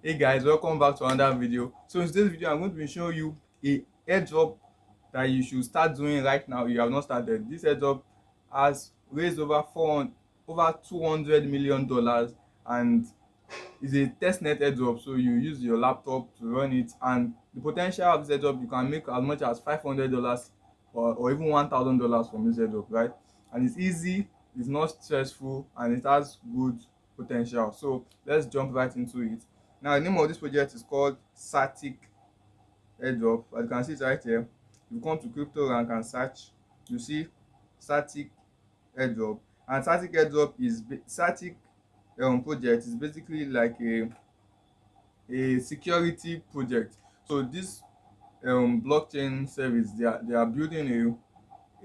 Hey guys, welcome back to another video. So in today's video, I'm going to be showing you a airdrop that you should start doing right now. You have not started. This airdrop has raised over $200 million and is a testnet airdrop. So you use your laptop to run it, and the potential of this airdrop, you can make as much as $500 or even $1,000 from this airdrop, right? And it's easy, it's not stressful, and it has good potential. So let's jump right into it. Now, the name of this project is called Certik Airdrop. As you can see it right here. If you come to crypto rank and search, you see Certik Airdrop. And Certik project is basically like a security project. So this blockchain service, they are building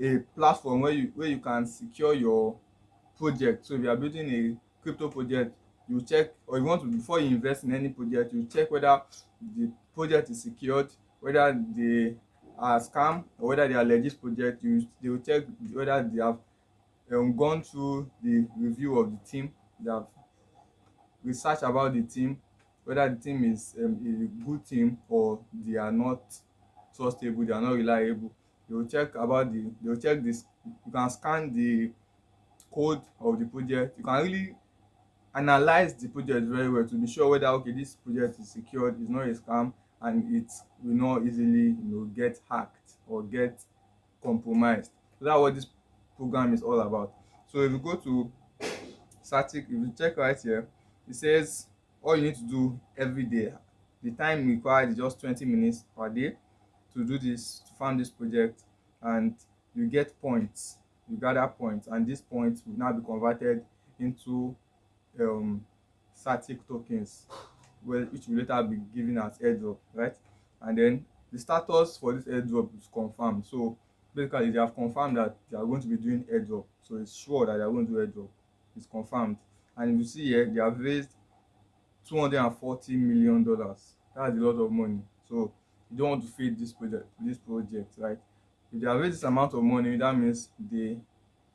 a platform where you can secure your project. So if you are building a crypto project, you check, or you want to, before you invest in any project, you check whether the project is secured, whether they are scam or whether they are legit project. They will check whether they have gone through the review of the team, they have research about the team, whether the team is a good team or they are not trustable, they are not reliable. They will check this. You can scan the code of the project. You can really analyze the project very well to be sure whether, okay, this project is secured, it's not a scam, and it will not easily get hacked or get compromised. So that's what this program is all about. So if you go to Certik, if you check right here, it says all you need to do every day, the time required is just 20 minutes per day to do this, to fund this project, and you get points, you gather points, and these points will now be converted into um Certik tokens, which will later be given as airdrop, right? And then the status for this airdrop is confirmed. So basically they have confirmed that they are going to be doing airdrop, so it's sure that they are going to do airdrop. It's confirmed. And if you see here, they have raised $240 million. That's a lot of money. So you don't want to feed this project, right? If they have raised this amount of money, that means they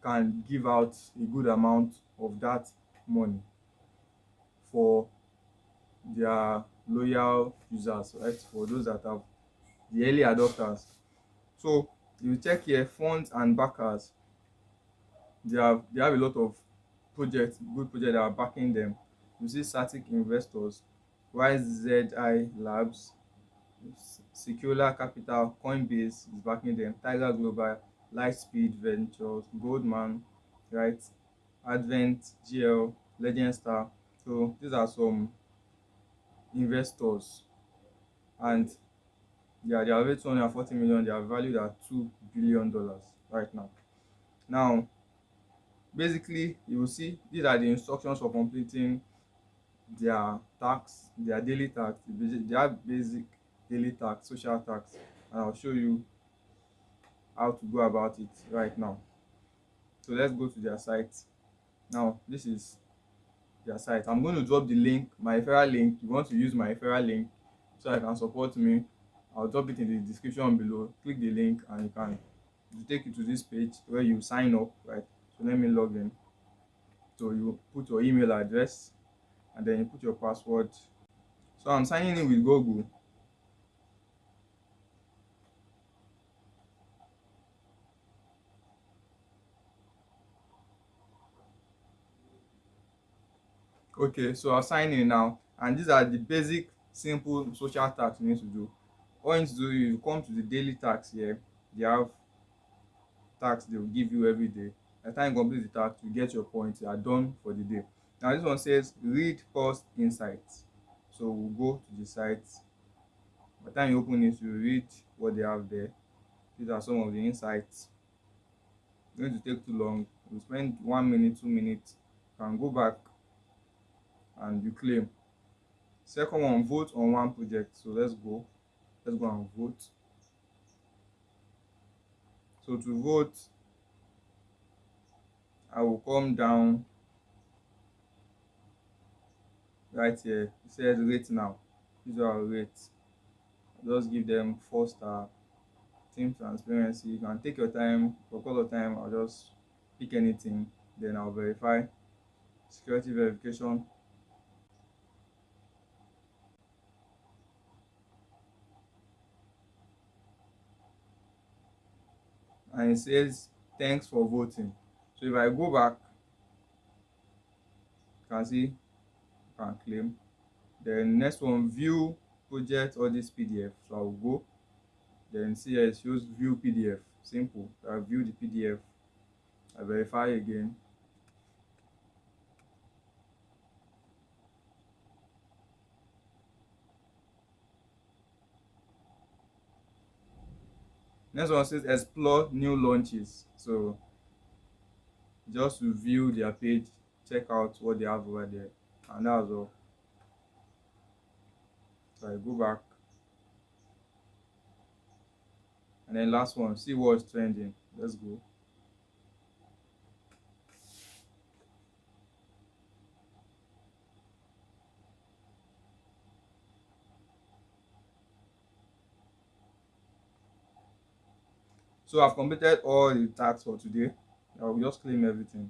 can give out a good amount of that money for their loyal users, right? For those that have the early adopters. So you check here, funds and backers. They have a lot of good projects that are backing them. You see Certik Investors, YZI Labs, Secular Capital, Coinbase is backing them, Tiger Global, Lightspeed Ventures, Goldman, right? Advent, GL, Legend Star. So these are some investors, and they are raised 240 million. They are valued at $2 billion right now. Now, basically, you will see these are the instructions for completing their daily tax, their basic daily tax, social tax, and I'll show you how to go about it right now. So let's go to their site. Now, this is their site. I'm going to drop the link, my referral link. You want to use my referral link so I can support me, I'll drop it in the description below. Click the link and it will take you to this page where you sign up, right? So let me log in. So you put your email address and then you put your password. So I'm signing in with Google. Okay, so I'll sign in now, and these are the basic simple social tax you need to do. All you need to do, you come to the daily tax here. They have tax they will give you every day. By the time you complete the tax, you get your points, you are done for the day. Now this one says read post insights. So we'll go to the site. By the time you open it, you read what they have there. These are some of the insights. It's going to take too long. You spend 1 minute, 2 minutes, you can go back and you claim. Second one, vote on one project. So let's go and vote. So to vote, I will come down right here. It says rate now. This is what I'll rate. Just give them 4 star. Team transparency, you can take your time. For call of time, I'll just pick anything, then I'll verify. Security verification, and it says thanks for voting. So if I go back, you can see you can claim. Then next one, view project or this PDF. So I'll go, then see here it shows view PDF. Simple. So I view the PDF, I verify again. Next one says explore new launches. So just to view their page, check out what they have over there, and that's all. So I go back, and then last one, see what's trending. Let's go. So I've completed all the tasks for today. I will just claim everything.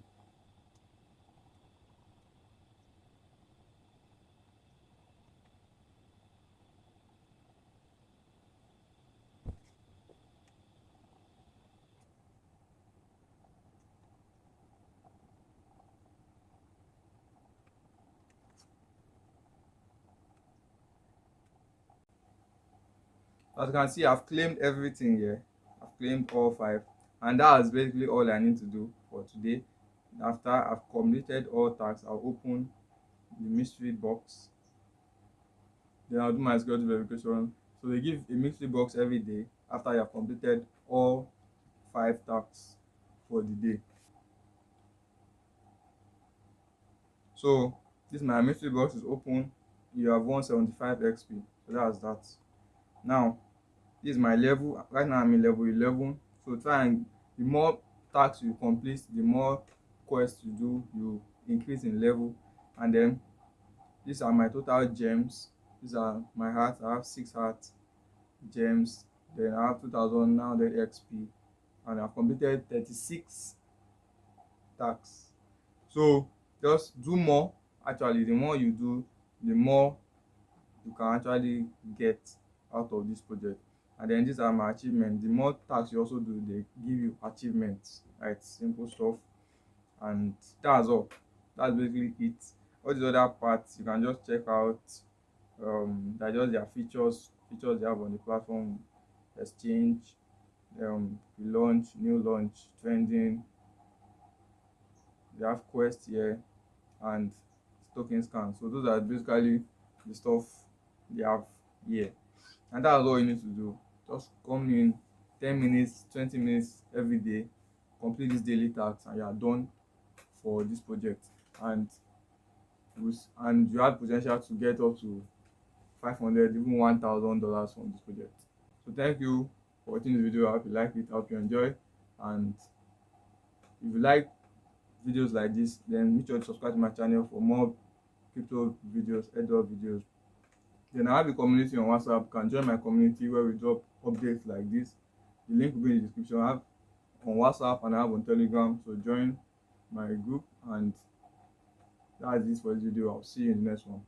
As you can see, I've claimed everything here. I've claimed all 5, and that is basically all I need to do for today. After I've completed all tasks, I'll open the mystery box. Then I'll do my security verification. So they give a mystery box every day after you have completed all 5 tasks for the day. So this my mystery box is open. You have 175 XP. So that's that. Now this is my level. Right now I'm in level 11. So try and the more tasks you complete, the more quests you do, you increase in level. And then these are my total gems. These are my hearts. I have 6 hearts, gems. Then I have 2900 XP, and I've completed 36 tasks. So just do more. Actually, the more you do, the more you can actually get out of this project. And then these are my achievements. The more tasks you also do, they give you achievements, right? Simple stuff. And that's all. That's basically it. All these other parts you can just check out. They're just their features they have on the platform. Exchange, launch, new launch, trending. They have quest here and token scan. So those are basically the stuff they have here. And that's all you need to do. Just come in 10 minutes, 20 minutes every day, complete this daily task, and you are done for this project. And you have potential to get up to 500, even $1,000 from this project. So thank you for watching this video. I hope you like it, I hope you enjoy. And if you like videos like this, then make sure to subscribe to my channel for more crypto videos, airdrop videos. Then I have a community on WhatsApp. You can join my community where we drop updates like this. The link will be in the description. I have on WhatsApp and I have on Telegram. So join my group, and that's it for this video. I'll see you in the next one.